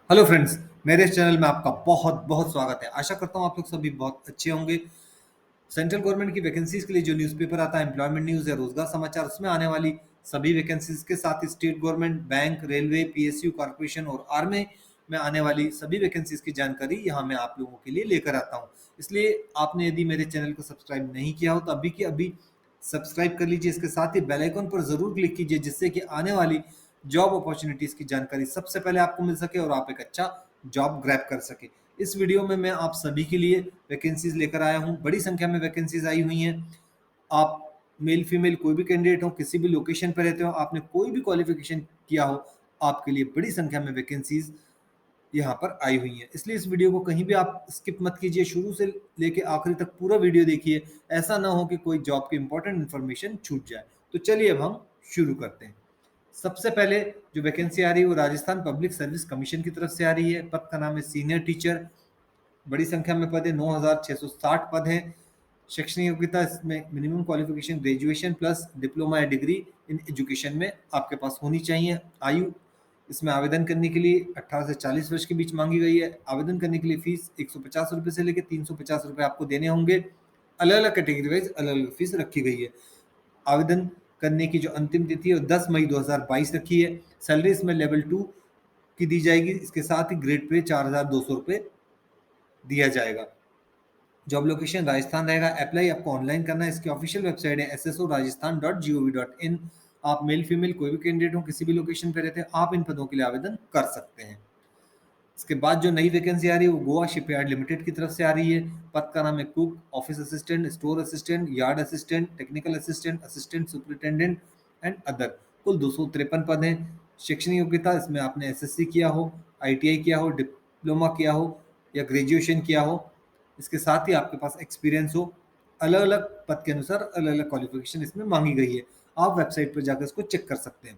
Hello friends, मेरे इस channel में आपका बहुत बहुत स्वागत है। आशा करता हूँ आप लोग सभी बहुत अच्छे होंगे। सेंट्रल गवर्नमेंट की वैकेंसीज के लिए जो न्यूज़पेपर आता है एम्प्लॉयमेंट न्यूज़ या रोजगार समाचार, उसमें आने वाली सभी वैकेंसीज के साथ ही state government, bank, railway, PSU, corporation और आर्मी में आने वाली सभी वैकेंसीज की जानकारी यहाँ मैं आप लोगों के लिए लेकर आता हूँ। इसलिए आपने यदि मेरे चैनल को सब्सक्राइब नहीं किया हो तो अभी की अभी सब्सक्राइब कर लीजिए। इसके साथ ही बेल आइकन पर जरूर क्लिक कीजिए, जिससे कि आने वाली जॉब अपॉर्चुनिटीज की जानकारी सबसे पहले आपको मिल सके और आप एक अच्छा जॉब ग्रैब कर सके। इस वीडियो में मैं आप सभी के लिए वैकेंसीज लेकर आया हूँ। बड़ी संख्या में वैकेंसीज आई हुई हैं। आप मेल फीमेल कोई भी कैंडिडेट हो, किसी भी लोकेशन पर रहते हो, आपने कोई भी क्वालिफिकेशन किया हो, आपके लिए बड़ी संख्या में वैकेंसीज यहाँ पर आई हुई है। इसलिए इस वीडियो को कहीं भी आप स्किप मत कीजिए, शुरू से लेके आखिरी तक पूरा वीडियो देखिए। ऐसा ना हो कि कोई जॉब की इंपॉर्टेंट इन्फॉर्मेशन छूट जाए। तो चलिए अब हम शुरू करते हैं। सबसे पहले जो वैकेंसी आ रही है वो राजस्थान पब्लिक सर्विस कमीशन की तरफ से आ रही है। पद का नाम है सीनियर टीचर। बड़ी संख्या में पद है, 9660 पद हैं। शैक्षणिक योग्यता इसमें minimum qualification graduation plus diploma या डिग्री इन एजुकेशन में आपके पास होनी चाहिए। आयु इसमें आवेदन करने के लिए 18 से 40 वर्ष के बीच मांगी गई है। आवेदन करने के लिए फीस 150 रुपये से लेकर 350 रुपये आपको देने होंगे। अलग अलग कैटेगरी वाइज अलग अलग फीस रखी गई है। आवेदन करने की जो अंतिम तिथि है वो 10 मई 2022 रखी है। सैलरी इसमें लेवल 2 की दी जाएगी। इसके साथ ही ग्रेड पे 4200 रुपये दिया जाएगा। जॉब लोकेशन राजस्थान रहेगा। अप्लाई आपको ऑनलाइन करना है। इसकी ऑफिशियल वेबसाइट है sso.rajasthan.gov.in। आप मेल फीमेल कोई भी कैंडिडेट हो, किसी भी लोकेशन पे रहते हैं, आप इन पदों के लिए आवेदन कर सकते हैं। इसके बाद जो नई वैकेंसी आ रही है वो गोवा शिपयार्ड लिमिटेड की तरफ से आ रही है। पद का नाम है cook, office assistant, store assistant, yard assistant, technical assistant, assistant superintendent and other. कुल 253 पद हैं। शैक्षणिक योग्यता इसमें आपने एसएससी किया हो, आईटीआई किया हो, डिप्लोमा किया हो या ग्रेजुएशन किया हो। इसके साथ ही आपके पास एक्सपीरियंस हो। अलग अलग पद के अनुसार अलग अलग क्वालिफिकेशन इसमें मांगी गई है। आप वेबसाइट पर जाकर इसको चेक कर सकते हैं।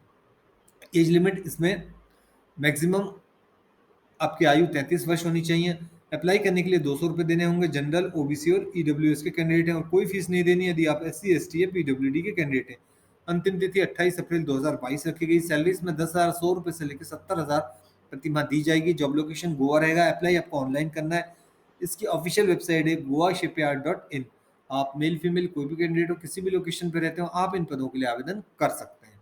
एज लिमिट इसमें मैक्सिमम आपकी आयु 33 वर्ष होनी चाहिए। अप्लाई करने के लिए 200 रुपये देने होंगे। जनरल, ओबीसी और ईडब्ल्यूएस के कैंडिडेट हैं और कोई फीस नहीं देनी यदि आप एससी, एसटी या पीडब्ल्यूडी के कैंडिडेट हैं। अंतिम तिथि 28 अप्रैल 2022 रखी गई। सैलरी इसमें 10,100 रुपये से लेकर 70,000 प्रति माह दी जाएगी। जॉब लोकेशन गोवा रहेगा। अप्लाई आपको ऑनलाइन करना है। इसकी ऑफिशियल वेबसाइट है गोवा शिपयार्ड डॉट इन। आप मेल फीमेल कोई भी कैंडिडेट हो, किसी भी लोकेशन पर रहते हो, आप इन पदों के लिए आवेदन कर सकते हैं।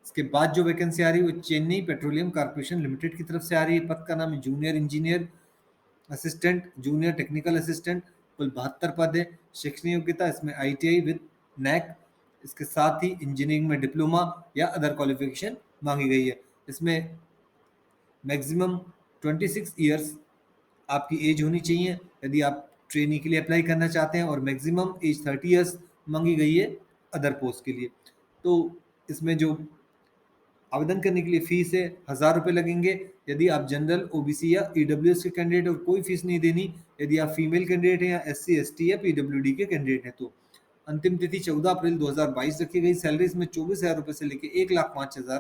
इसके बाद जो वैकेंसी आ रही है वो चेन्नई पेट्रोलियम कॉर्पोरेशन लिमिटेड की तरफ से आ रही है। पद का नाम है junior engineer assistant, junior technical assistant. कुल 72 पद है। शैक्षणिक योग्यता इसमें आईटीआई विद नैक। इसके साथ ही इंजीनियरिंग में डिप्लोमा या अदर क्वालिफिकेशन मांगी गई है। इसमें मैक्सिमम 26 ईयर्स आपकी एज होनी चाहिए यदि आप ट्रेनी के लिए अप्लाई करना चाहते हैं, और मैक्सिमम एज 30 ईयर्स मांगी गई है अदर पोस्ट के लिए। तो इसमें जो आवेदन करने के लिए फीस है 1000 रुपये लगेंगे यदि आप जनरल, ओबीसी या ईडब्ल्यूएस के कैंडिडेट, और कोई फीस नहीं देनी यदि आप फीमेल कैंडिडेट हैं या एससी, एसटी या पीडब्ल्यूडी के कैंडिडेट हैं। तो अंतिम तिथि 14 अप्रैल 2022 रखी गई। सैलरी इसमें 24,000 रुपये से लेकर 1,05,000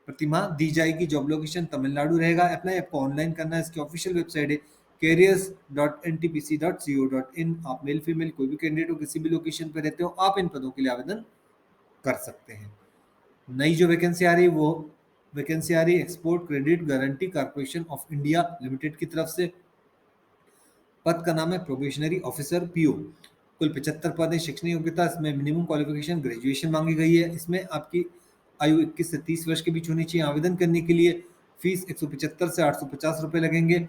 प्रति माह दी जाएगी। जॉब लोकेशन तमिलनाडु रहेगा। अप्लाई आपको ऑनलाइन करना है। इसकी ऑफिशियल वेबसाइट है careers.ntpc.co.in। आप मेल फीमेल कोई भी कैंडिडेट हो, किसी भी लोकेशन पर रहते हो, आप इन पदों के लिए आवेदन कर सकते हैं। नई जो वैकेंसी आ रही है वो वैकेंसी आ रही है export credit guarantee corporation of India limited की तरफ से। पद का नाम है प्रोबेशनरी ऑफिसर, पीओ। कुल 75 पद है। शैक्षणिक योग्यता इसमें मिनिमम क्वालिफिकेशन ग्रेजुएशन मांगी गई है। इसमें आपकी आयु 21 से 30 वर्ष के बीच होनी चाहिए। आवेदन करने के लिए फीस 175 से 850 रुपये लगेंगे।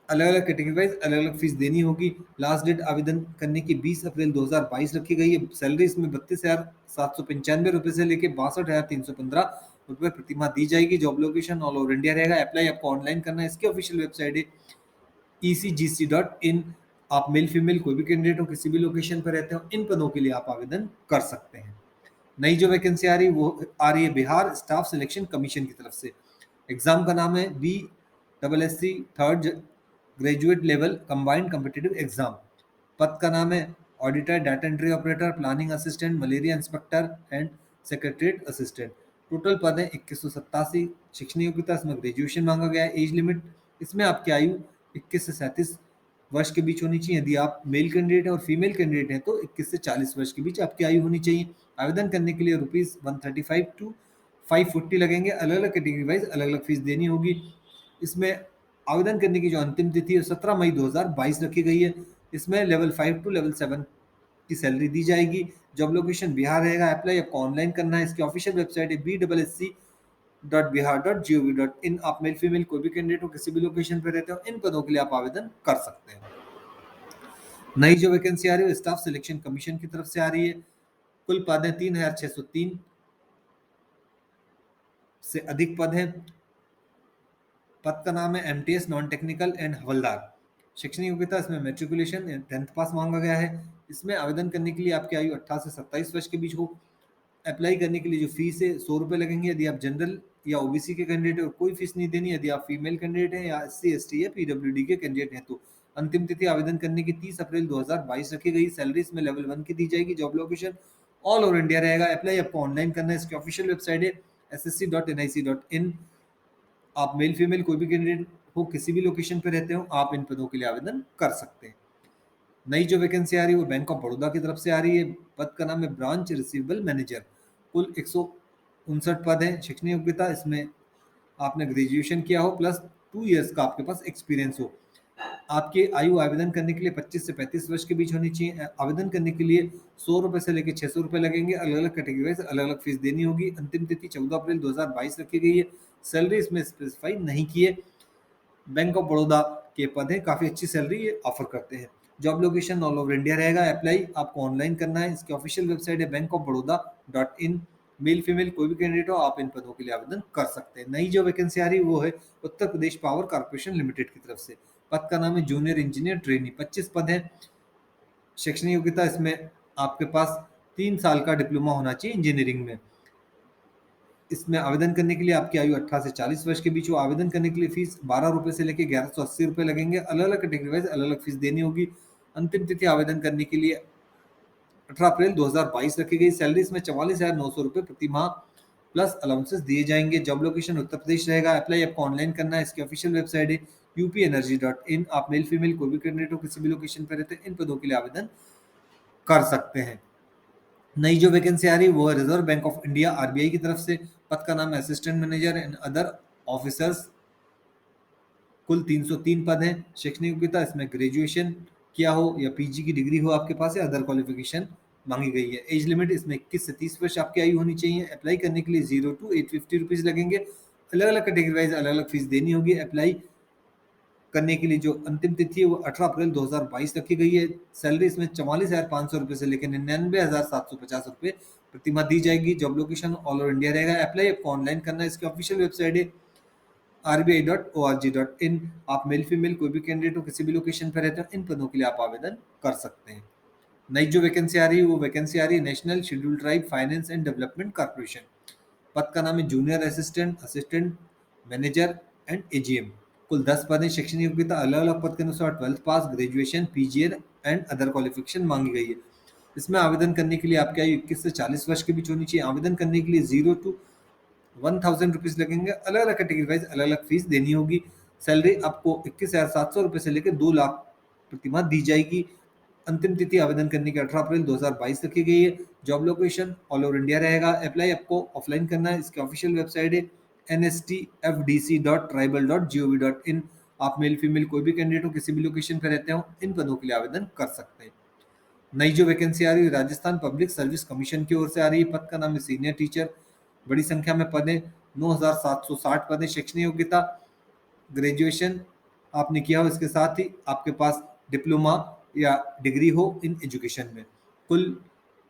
अलग अलग कैटेगरी वाइज अलग अलग फीस देनी होगी। लास्ट डेट आवेदन करने की 20 अप्रैल 2022 रखी गई है। सैलरी इसमें 32,795 रुपये से लेकर 62,315 रुपये प्रति माह दी जाएगी। Job location all over India रहेगा। अप्लाई आपको ऑनलाइन करना है। इसकी ऑफिशियल वेबसाइट है ecgc.in। आप मेल फीमेल कोई भी कैंडिडेट हो, किसी भी लोकेशन पर रहते हो, इन पदों के लिए आप आवेदन कर सकते हैं। नई जो वैकेंसी आ रही है वो आ रही है बिहार स्टाफ सिलेक्शन कमीशन की तरफ से। एग्जाम का नाम है B double S C third graduate level combined competitive exam. पद का नाम है auditor, data entry operator, planning assistant, malaria inspector and secretariat assistant. Total पद है 2187। शैक्षणिक योग्यता इसमें ग्रेजुएशन मांगा गया है। एज लिमिट इसमें आपकी आयु 21 से 37 वर्ष के बीच होनी चाहिए। यदि आप मेल कैंडिडेट हैं और फीमेल कैंडिडेट हैं तो 21 से 40 वर्ष के बीच आपकी आयु होनी चाहिए। आवेदन करने के लिए रुपीज़ 135 टू 540 लगेंगे। अलग अलग कैटेगरी वाइज अलग अलग फीस देनी होगी। इसमें आवेदन करने की जो अंतिम तिथि है 17 मई 2022 रखी गई है। इसमें लेवल 5 टू लेवल 7 की सैलरी दी जाएगी। जॉब लोकेशन बिहार रहेगा। अप्लाई आपको ऑनलाइन करना है। इसकी ऑफिशियल वेबसाइट है bssc.bihar.gov.in। आप मेल फीमेल कोई भी कैंडिडेट हो, किसी भी लोकेशन पे रहते हो, इन पदों के लिए आप आवेदन कर सकते हैं। नई जो वैकेंसी आ रही है वो स्टाफ सिलेक्शन कमीशन की तरफ से आ रही है। कुल पद है 3603 से अधिक पद हैं। पद का नाम है एमटीएस नॉन टेक्निकल एंड हवलदार। शैक्षणिक योग्यता इसमें मेट्रिकुलेशन 10th पास मांगा गया है। इसमें आवेदन करने के लिए आपकी आयु 18 से 27 वर्ष के बीच हो। अप्लाई करने के लिए जो फीस है 100 रुपये लगेंगे यदि आप जनरल या ओबीसी के कैंडिडेट है, और कोई फीस नहीं देनी यदि आप फीमेल कैंडिडेट हैं या एससी एसटी या पीडब्ल्यूडी के कैंडिडेट हैं तो। अंतिम तिथि आवेदन करने की 30 अप्रैल 2022 रखी गई। सैलरी इसमें लेवल 1 की दी जाएगी। Job location all over India रहेगा। अप्लाई आपको ऑनलाइन करना है। इसकी ऑफिशियल वेबसाइट है ssc.nic.in। आप मेल फीमेल कोई भी कैंडिडेट हो, किसी भी लोकेशन पे रहते हो, आप इन पदों के लिए आवेदन कर सकते हैं। नई जो वैकेंसी आ रही है वो बैंक ऑफ बड़ौदा की तरफ से आ रही है। पद का नाम है ब्रांच रिसीवेबल मैनेजर। कुल 159 पद है। शैक्षणिक योग्यता इसमें आपने ग्रेजुएशन किया हो प्लस 2 इयर्स का आपके पास एक्सपीरियंस हो। आपकी आयु आवेदन करने के लिए 25 से 35 वर्ष के बीच होनी चाहिए। आवेदन करने के लिए 100 रुपये से लेकर 600 रुपये लगेंगे। अलग अलग कैटेगरी वाइज अलग अलग फीस देनी होगी। अंतिम तिथि 14 अप्रैल 2022 रखी गई है। सैलरी इसमें स्पेसिफाई नहीं की है। बैंक ऑफ बड़ौदा के पद हैं, काफ़ी अच्छी सैलरी ये ऑफर करते हैं। Job location all over India रहेगा। अप्लाई आपको ऑनलाइन करना है। इसकी ऑफिशियल वेबसाइट है bankoffbaroda.in। मेल फीमेल कोई भी कैंडिडेट हो, आप इन पदों के लिए आवेदन कर सकते हैं। नई जो वैकेंसी आ रही है वो है Uttar Pradesh power corporation limited की तरफ से। पद का नाम है जूनियर इंजीनियर ट्रेनी। 25 पद हैं। शैक्षणिक योग्यता इसमें आपके पास 3 साल का डिप्लोमा होना चाहिए इंजीनियरिंग में। इसमें आवेदन करने के लिए आपकी आयु 18 से 40 वर्ष के बीच हो। आवेदन करने के लिए फीस 12 रुपये से लेकर 1180 रुपये लगेंगे। अलग अलग कैटेगरी वाइज अलग अलग फीस देनी होगी। अंतिम तिथि आवेदन करने के लिए 18 अप्रैल 2022 रखी गई। सैलरी इसमें 44,900 रुपये प्रति माह प्लस अलाउंसेस दिए जाएंगे। जॉब लोकेशन उत्तर प्रदेश रहेगा। अप्लाई आपको ऑनलाइन करना है। इसकी ऑफिशियल वेबसाइट है upenergy.in। आप मेल फीमेल कोई भी कैंडिडेट हो, किसी भी लोकेशन पर रहते हैं, इन पदों के लिए आवेदन कर सकते हैं। नई जो वैकेंसी आ रही है वो है reserve bank of India RBI की तरफ से। पद का नाम है assistant manager and other officers. कुल 303 पद हैं। शैक्षणिक योग्यता इसमें ग्रेजुएशन किया हो या पीजी की डिग्री हो आपके पास, या अदर क्वालिफिकेशन मांगी गई है। एज लिमिट इसमें 21 से 30 वर्ष आपकी आयु होनी चाहिए। अप्लाई करने के लिए 0 to 850 रुपीज़ लगेंगे। अलग अलग कैटेगरी वाइज अलग अलग फीस देनी होगी। अप्लाई करने के लिए जो अंतिम तिथि है वो 18 अप्रैल 2022 रखी गई है। सैलरी इसमें 44,500 रुपये से लेकर 99,750 रुपये प्रति माह दी जाएगी। Job location all over India रहेगा। अप्लाई आपको ऑनलाइन करना है। इसकी ऑफिशियल वेबसाइट है rbi.org.in। आप मेल फीमेल कोई भी कैंडिडेट हो, किसी भी लोकेशन पर रहते हो, इन पदों के लिए आप आवेदन कर सकते हैं। नई जो वैकेंसी आ रही है वो वैकेंसी आ रही है national schedule tribe finance and development corporation. पद का नाम है junior assistant, assistant manager and AGM. कुल 10 पद हैं। शैक्षणिक योग्यता अलग अलग पद के अनुसार 12th पास, ग्रेजुएशन, पीजीएन एंड अदर क्वालिफिकेशन मांगी गई है। इसमें आवेदन करने के लिए आपकी आयु 21 से 40 वर्ष के बीच होनी चाहिए। आवेदन करने के लिए 0 to 1000 रुपीज़ लगेंगे। अलग अलग कैटेगरी वाइज अलग अलग फीस देनी होगी। सैलरी आपको 21,700 रुपये से लेकर 2 लाख प्रति माह दी जाएगी। अंतिम तिथि आवेदन करने की 18 अप्रैल 2022 रखी गई है। Job location all over India रहेगा। अप्लाई आपको ऑफलाइन करना है। इसकी ऑफिशियल वेबसाइट है nstfdc.tribal.gov.in। आप मेल फीमेल कोई भी कैंडिडेट हो, किसी भी लोकेशन पर रहते हो, इन पदों के लिए आवेदन कर सकते हैं। नई जो वैकेंसी आ रही है राजस्थान पब्लिक सर्विस कमीशन की ओर से आ रही है। पद का नाम है सीनियर टीचर। बड़ी संख्या में पद है, 9,760 पद है। शैक्षणिक योग्यता ग्रेजुएशन आपने किया हो, इसके साथ ही आपके पास डिप्लोमा या डिग्री हो इन एजुकेशन में। कुल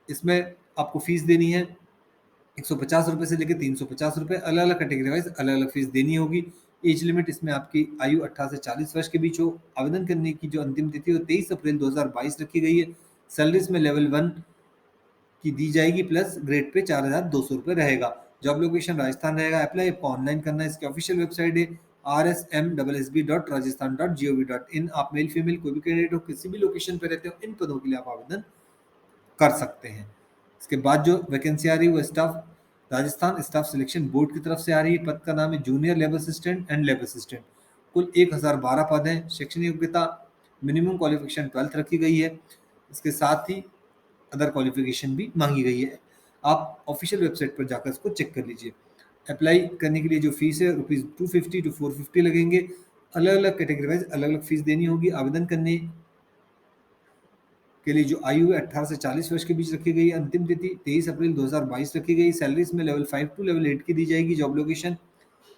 इसमें आपको फीस देनी है 150 रुपये से लेकर 350 रुपये। अलग अलग कैटेगरी वाइज अलग अलग फीस देनी होगी। एज लिमिट इसमें आपकी आयु 18 से 40 वर्ष के बीच हो। आवेदन करने की जो अंतिम तिथि है 23 अप्रैल 2022 रखी गई है। सैलरी इसमें लेवल 1 की दी जाएगी प्लस ग्रेड पे 4,200 रुपये रहेगा। जॉब लोकेशन राजस्थान रहेगा। अप्लाई आपको ऑनलाइन करना है। इसकी ऑफिशियल वेबसाइट है rsmssb.rajasthan.gov.in। आप मेल फीमेल कोई भी कैंडिडेट हो, किसी भी लोकेशन पर रहते हो, इन पदों के लिए आप आवेदन कर सकते हैं। इसके बाद जो वैकेंसी आ रही है वो staff Rajasthan staff selection board की तरफ से आ रही है। पद का नाम है junior labour assistant and labour assistant. कुल 1012 पद हैं। शैक्षणिक योग्यता मिनिमम क्वालिफिकेशन 12th रखी गई है। इसके साथ ही अदर क्वालिफिकेशन भी मांगी गई है। आप ऑफिशियल वेबसाइट पर जाकर इसको चेक कर लीजिए। अप्लाई करने के लिए जो फीस है ₹250 to 450 लगेंगे। अलग अलग कैटेगरी वाइज अलग अलग फीस देनी होगी। आवेदन करने के लिए जो आयु है 18 से 40 वर्ष के बीच रखी गई है। अंतिम तिथि 23 अप्रैल 2022 रखी गई। सैलरी इसमें लेवल 5 टू लेवल 8 की दी जाएगी। जॉब लोकेशन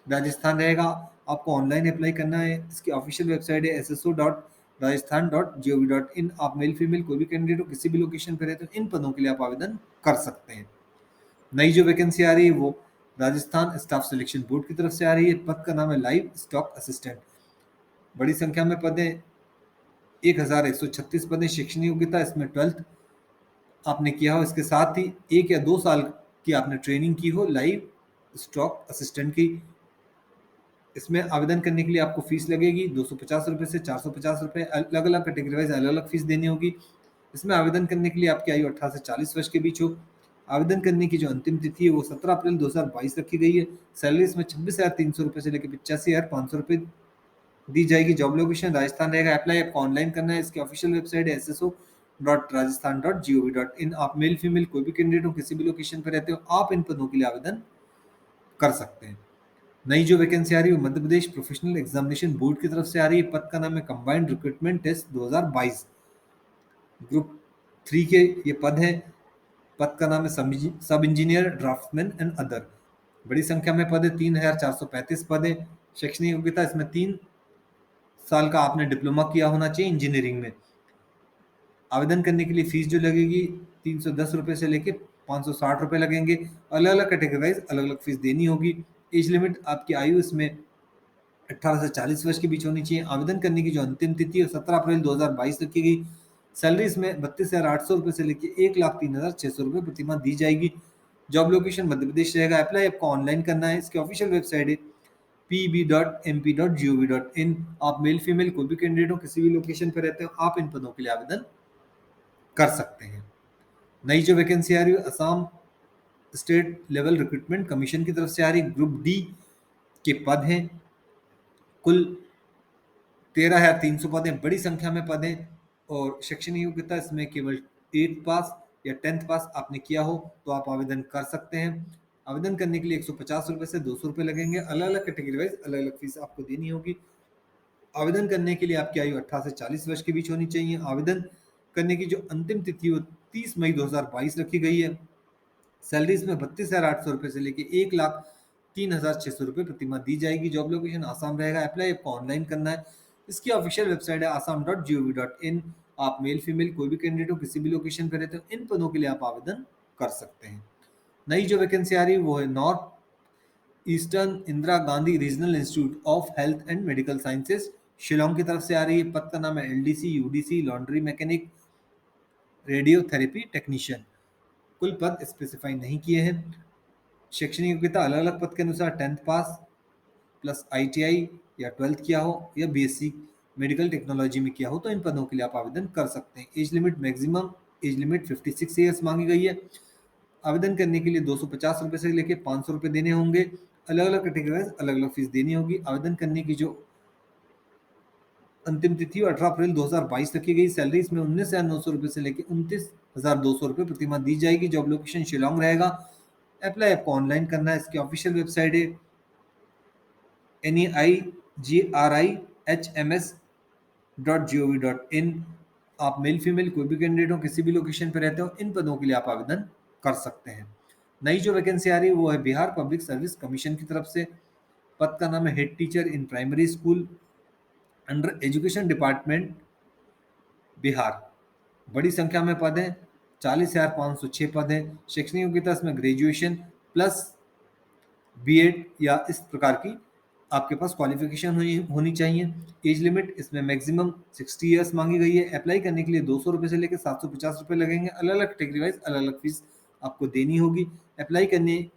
राजस्थान रहेगा। आपको ऑनलाइन अप्लाई करना है। इसकी ऑफिशियल वेबसाइट है sso.rajasthan.gov.in। आप मेल फीमेल कोई भी कैंडिडेट हो, किसी भी लोकेशन पर रहते हो, इन पदों के लिए आप आवेदन कर सकते हैं। नई जो वैकेंसी आ रही है वो राजस्थान स्टाफ सिलेक्शन बोर्ड की तरफ से आ रही है। पद का नाम है लाइव स्टॉक असिस्टेंट। बड़ी संख्या में पद हैं, 1136 पद हैं। शैक्षणिक योग्यता इसमें 12th आपने किया हो, इसके साथ ही 1 या 2 साल की आपने ट्रेनिंग की हो लाइव स्टॉक असिस्टेंट की। इसमें आवेदन करने के लिए आपको फीस लगेगी ₹250 से ₹450। अलग अलग कैटेगरी वाइज अलग अलग फीस देनी होगी। इसमें आवेदन करने के लिए आपकी आयु 18 से 40 वर्ष के बीच हो। आवेदन करने की जो अंतिम तिथि है वो 17 अप्रैल 2022 रखी गई है। सैलरी इसमें ₹26,300 से लेकर ₹85,500 दी जाएगी। जॉब लोकेशन राजस्थान रहेगा। अप्लाई आपको ऑनलाइन करना है। इसकी ऑफिशियल वेबसाइट है sso.rajasthan.gov.in। आप मेल फीमेल कोई भी कैंडिडेट हो, किसी भी लोकेशन पर रहते हो, आप इन पदों के लिए आवेदन कर सकते हैं। नई जो वैकेंसी आ रही है वो Madhya Pradesh professional examination board की तरफ से आ रही है। पद का नाम है कंबाइंड रिक्रूटमेंट टेस्ट 2022 ग्रुप 3 के ये पद हैं। पद का नाम है सब इंजीनियर ड्राफ्टमैन एंड अदर। बड़ी संख्या में पद है, 3435 पद है। शैक्षणिक योग्यता इसमें 3 साल का आपने डिप्लोमा किया होना चाहिए इंजीनियरिंग में। आवेदन करने के लिए फीस जो लगेगी ₹310 से लेके ₹560 लगेंगे। अलग अलग कैटेगरी वाइज अलग अलग फीस देनी होगी। एज लिमिट आपकी आयु इसमें 18 से 40 वर्ष के बीच होनी चाहिए। आवेदन करने की जो अंतिम तिथि है 17 अप्रैल 2022 रखी गई। सैलरी इसमें ₹32,800 से लेकर ₹1,03,600 प्रति माह दी जाएगी। जॉब लोकेशन मध्य प्रदेश रहेगा। अप्लाई आपको ऑनलाइन करना है। इसकी ऑफिशियल वेबसाइट है pb.mp.gov.in। आप मेल फीमेल कोई भी कैंडिडेट हो, किसी भी लोकेशन पर रहते हो, आप इन पदों के लिए आवेदन कर सकते हैं। नई जो वैकेंसी आ रही है Assam state level recruitment commission की तरफ से आ रही है। ग्रुप डी के पद हैं। कुल 13,300 पद हैं। बड़ी संख्या में पद हैं और शैक्षणिक योग्यता इसमें केवल 8th पास या 10th पास आपने किया हो तो आप आवेदन कर सकते हैं। आवेदन करने के लिए ₹150 से ₹200 लगेंगे। अलग अलग कैटेगरी वाइज अलग अलग फीस आपको देनी होगी। आवेदन करने के लिए आपकी आयु 18 से 40 वर्ष के बीच होनी चाहिए। आवेदन करने की जो अंतिम तिथि वो 30 मई 2022 रखी गई है। सैलरी इसमें ₹32,800 से लेके ₹1,03,600 प्रति माह दी जाएगी। जॉब लोकेशन आसाम रहेगा। अप्लाई आपको ऑनलाइन करना है। इसकी ऑफिशियल वेबसाइट है assam.gov.in। आप मेल फीमेल कोई भी कैंडिडेट हो, किसी भी लोकेशन पर रहते हो, इन पदों के लिए आप आवेदन कर सकते हैं। नई जो वैकेंसी आ रही है वो है north eastern Indira Gandhi regional institute of health and medical sciences Shillong की तरफ से आ रही है। पद का नाम है LDC UDC laundry mechanic radiotherapy technician. कुल पद स्पेसिफाई नहीं किए हैं। शैक्षणिक योग्यता अलग अलग पद के अनुसार 10th पास प्लस आईटीआई या 12th किया हो या बीएससी मेडिकल टेक्नोलॉजी में किया हो तो इन पदों के लिए आप आवेदन कर सकते हैं। Age limit maximum age limit 56 years मांगी गई है। आवेदन करने के लिए ₹250 से लेकर ₹500 देने होंगे। अलग अलग कैटेगरी वाइज अलग अलग फीस देनी होगी। आवेदन करने की जो अंतिम तिथि 18 अप्रैल 2022 रखी गई। सैलरी इसमें ₹19,900 से लेकर ₹29,200 प्रति माह दी जाएगी। जॉब लोकेशन शिलोंग रहेगा। अप्लाई आपको ऑनलाइन करना है। इसकी ऑफिशियल वेबसाइट है neigriHms.gov.in। आप मेल फीमेल कोई भी कैंडिडेट हो, किसी भी लोकेशन पर रहते हो, इन पदों के लिए आप आवेदन कर सकते हैं। नई जो वैकेंसी आ रही है वो है बिहार पब्लिक सर्विस कमीशन की तरफ से। पद का नाम है head teacher in primary school under education department Bihar. बड़ी संख्या में पद हैं, 40,506 पद हैं। शैक्षणिक योग्यता इसमें ग्रेजुएशन प्लस बीएड या इस प्रकार की आपके पास क्वालिफिकेशन होनी चाहिए। एज लिमिट इसमें मैक्सिमम 60 ईयर्स मांगी गई है। अप्लाई करने के लिए ₹200 से लेकर ₹750 लगेंगे। अलग अलग कैटेगरी वाइज अलग अलग फीस आपको देनी होगी। अप्लाई करने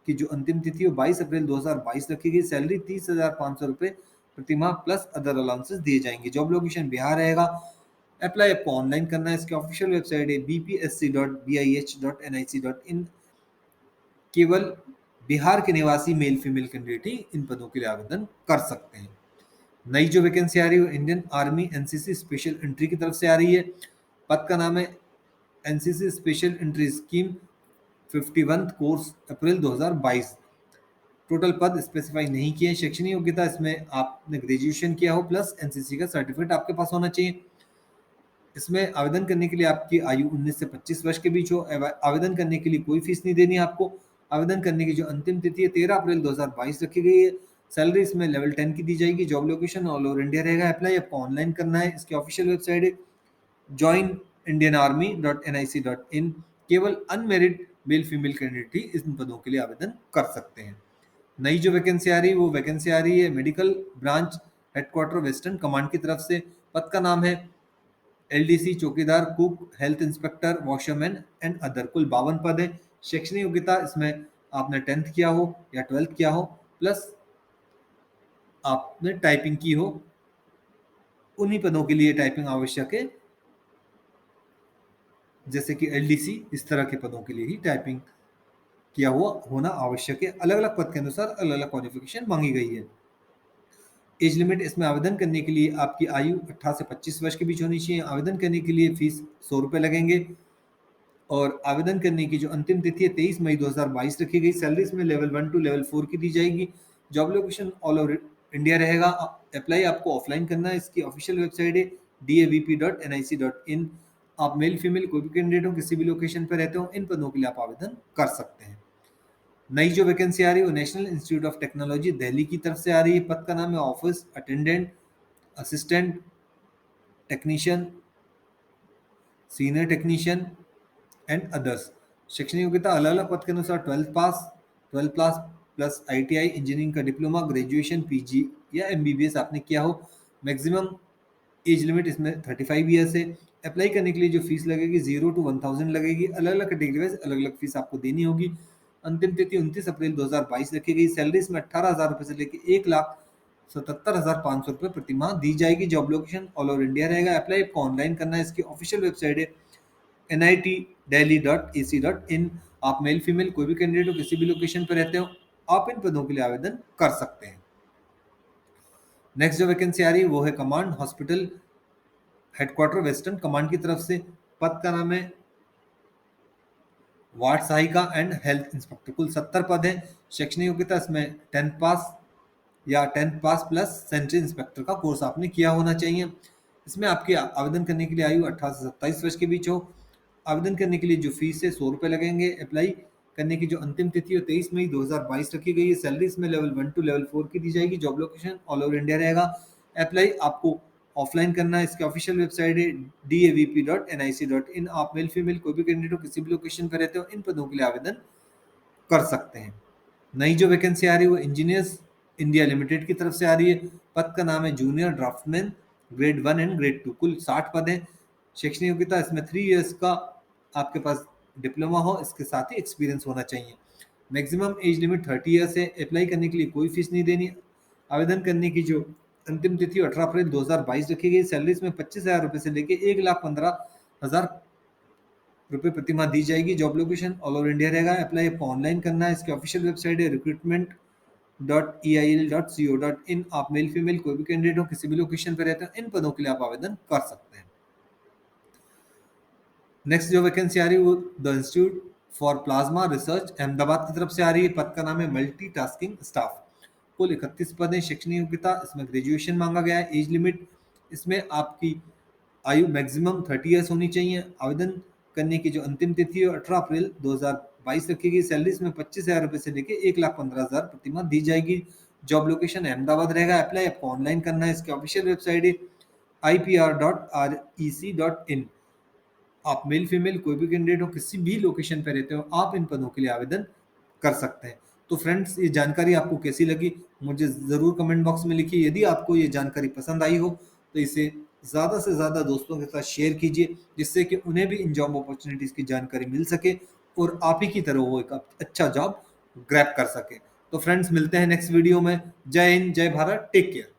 की जो अंतिम तिथि है 22 अप्रैल 2022 रखी गई। सैलरी ₹30,500 प्रति माह प्लस अदर अलाउंसेस दिए जाएंगे। जॉब लोकेशन बिहार रहेगा। अप्लाई आपको ऑनलाइन करना है। इसकी ऑफिशियल वेबसाइट है bpsc.bih.nic.in। केवल बिहार के निवासी मेल फीमेल कैंडिडेट ही इन पदों के लिए आवेदन कर सकते हैं। नई जो वैकेंसी आ रही है Indian army NCC special entry की तरफ से आ रही है। पद का नाम है NCC special entry scheme 51 course April 2022। Total पद स्पेसिफाई नहीं किए हैं। शैक्षणिक योग्यता इसमें आपने ग्रेजुएशन किया हो प्लस एनसीसी का सर्टिफिकेट आपके पास होना चाहिए। इसमें आवेदन करने के लिए आपकी आयु 19 से 25 वर्ष के बीच हो। आवेदन करने के लिए कोई फीस नहीं देनी है आपको। आवेदन करने की जो अंतिम तिथि है 13 अप्रैल 2022 रखी गई है। सैलरी इसमें लेवल 10 की दी जाएगी। Job location all over India रहेगा। अप्लाई आपको ऑनलाइन करना है। इसकी ऑफिशियल वेबसाइट है joinindianarmy.nic.in। केवल अनमेरिड मेल फीमेल कैंडिडेट ही इन पदों के लिए आवेदन कर सकते हैं। नई जो वैकेंसी आ रही है वो वैकेंसी आ रही है medical branch headquarter western command की तरफ से। पद का नाम है एलडीसी चौकीदार cook health inspector washerman and other. कुल 52 पद है। शैक्षणिक योग्यता इसमें आपने 10th किया हो या 12th किया हो प्लस आपने टाइपिंग की हो। उन्हीं पदों के लिए टाइपिंग आवश्यक है, जैसे कि एलडीसी इस तरह के पदों के लिए ही टाइपिंग किया हुआ होना आवश्यक है। अलग अलग पद के अनुसार अलग अलग क्वालिफिकेशन मांगी गई है। एज लिमिट इसमें आवेदन करने के लिए आपकी आयु 18 से 25 वर्ष के बीच होनी चाहिए। आवेदन करने के लिए फीस 100 रुपये लगेंगे और आवेदन करने की जो अंतिम तिथि है 23 मई 2022 रखी गई। सैलरी इसमें लेवल 1 टू लेवल 4 की दी जाएगी। Job location all over India रहेगा। अप्लाई आपको ऑफलाइन करना है। इसकी ऑफिशियल वेबसाइट है davp.nic.in। आप मेल फीमेल कोई भी कैंडिडेट हो, किसी भी लोकेशन पर रहते हो, इन पदों के लिए आप आवेदन कर सकते हैं। नई जो वैकेंसी आ रही है वो national institute of technology Delhi की तरफ से आ रही है। पद का नाम है office attendant assistant technician senior technician and others. शैक्षणिक योग्यता अलग अलग पद के अनुसार 12 पास प्लस आईटीआई इंजीनियरिंग का डिप्लोमा ग्रेजुएशन पीजी या एमबीबीएस आपने किया हो। मैक्सिमम एज लिमिट इसमें 35 ईयर्स है। अप्लाई करने के लिए जो फीस लगेगी 0 to 1000 लगेगी। अलग अलग कैटेगरी वाइज अलग अलग फीस आपको देनी होगी। अंतिम तिथि 29 अप्रैल 2022 रखी गई। सैलरी इसमें 18,000 रुपये से लेकर 1,77,500 रुपये प्रति माह दी जाएगी। Job location all over India रहेगा। अप्लाई आपको ऑनलाइन करना है। इसकी ऑफिशियल वेबसाइट है nitdelhi.ac.in। आप मेल फीमेल कोई भी कैंडिडेट हो, किसी भी लोकेशन पर रहते हो, आप इन पदों के लिए आवेदन कर सकते हैं। नेक्स्ट जो वैकेंसी आ रही है वो है command hospital headquarter western command की तरफ से। पद का नाम है वार्ड सहायिका एंड हेल्थ इंस्पेक्टर। कुल 70 पद है। शैक्षणिक योग्यता इसमें 10th पास या 10th पास प्लस सेंट्री इंस्पेक्टर का कोर्स आपने किया होना चाहिए। इसमें आपके आवेदन करने के लिए आयु 18 से 27 वर्ष के बीच हो। आवेदन करने के लिए जो फीस है 100 रुपये लगेंगे। अप्लाई करने की जो अंतिम तिथि है 23 मई 2022 रखी गई है। सैलरी इसमें लेवल 1 टू लेवल 4 की दी जाएगी। Job location all over India रहेगा। अप्लाई आपको ऑफलाइन करना है। इसकी ऑफिशियल वेबसाइट है davp.nic.in। आप मेल फीमेल कोई भी कैंडिडेट हो, किसी भी लोकेशन पर रहते हो, इन पदों के लिए आवेदन कर सकते हैं। नई जो वैकेंसी आ रही है वो इंजीनियर्स इंडिया लिमिटेड की तरफ से आ रही है। पद का नाम है junior draftman grade 1 and grade 2। कुल 60 पद हैं। शैक्षणिक योग्यता इसमें 3 इयर्स का आपके पास डिप्लोमा हो, इसके साथ ही एक्सपीरियंस होना चाहिए। मैक्सिमम एज लिमिट 30 ईयर्स है। अप्लाई करने के लिए कोई फीस नहीं देनी। आवेदन करने की जो अंतिम तिथि 18 अप्रैल 2022 रखी गई। सैलरी इसमें 25,000 रुपये से लेकर 1,15,000 रुपये प्रति माह दी जाएगी। Job location all over India रहेगा। अप्लाई आपको ऑनलाइन करना है। इसकी ऑफिशियल वेबसाइट है recruitment.eil.co.in। आप मेल फीमेल कोई भी कैंडिडेट हो, किसी भी लोकेशन पर रहते हैं, इन पदों के लिए आप आवेदन कर सकते हैं। नेक्स्ट जो वैकेंसी आ रही है वो the institute for plasma research Ahmedabad की तरफ से आ रही है। पद का नाम है मल्टीटास्किंग स्टाफ। कुल 31 पद है। शैक्षणिक योग्यता इसमें ग्रेजुएशन मांगा गया है। एज लिमिट इसमें आपकी आयु मैक्सिमम 30 ईयर्स होनी चाहिए। आवेदन करने की जो अंतिम तिथि है 18 अप्रैल 2022 रखी गई। सैलरी इसमें 25,000 रुपये से लेकर 1,15,000 प्रति माह दी जाएगी। जॉब लोकेशन अहमदाबाद रहेगा। अप्लाई आपको ऑनलाइन करना है। इसकी ऑफिशियल वेबसाइट है ipr.rec.in। आप मेल फीमेल कोई भी कैंडिडेट हो, किसी भी लोकेशन पर रहते हो, आप इन पदों के लिए आवेदन कर सकते हैं। तो फ्रेंड्स, ये जानकारी आपको कैसी लगी मुझे ज़रूर कमेंट बॉक्स में लिखिए। यदि आपको ये जानकारी पसंद आई हो तो इसे ज़्यादा से ज़्यादा दोस्तों के साथ शेयर कीजिए, जिससे कि उन्हें भी इन जॉब अपॉर्चुनिटीज़ की जानकारी मिल सके और आप ही की तरह वो एक अच्छा जॉब ग्रैब कर सके। तो फ्रेंड्स, मिलते हैं नेक्स्ट वीडियो में। जय हिंद, जय भारत, टेक केयर।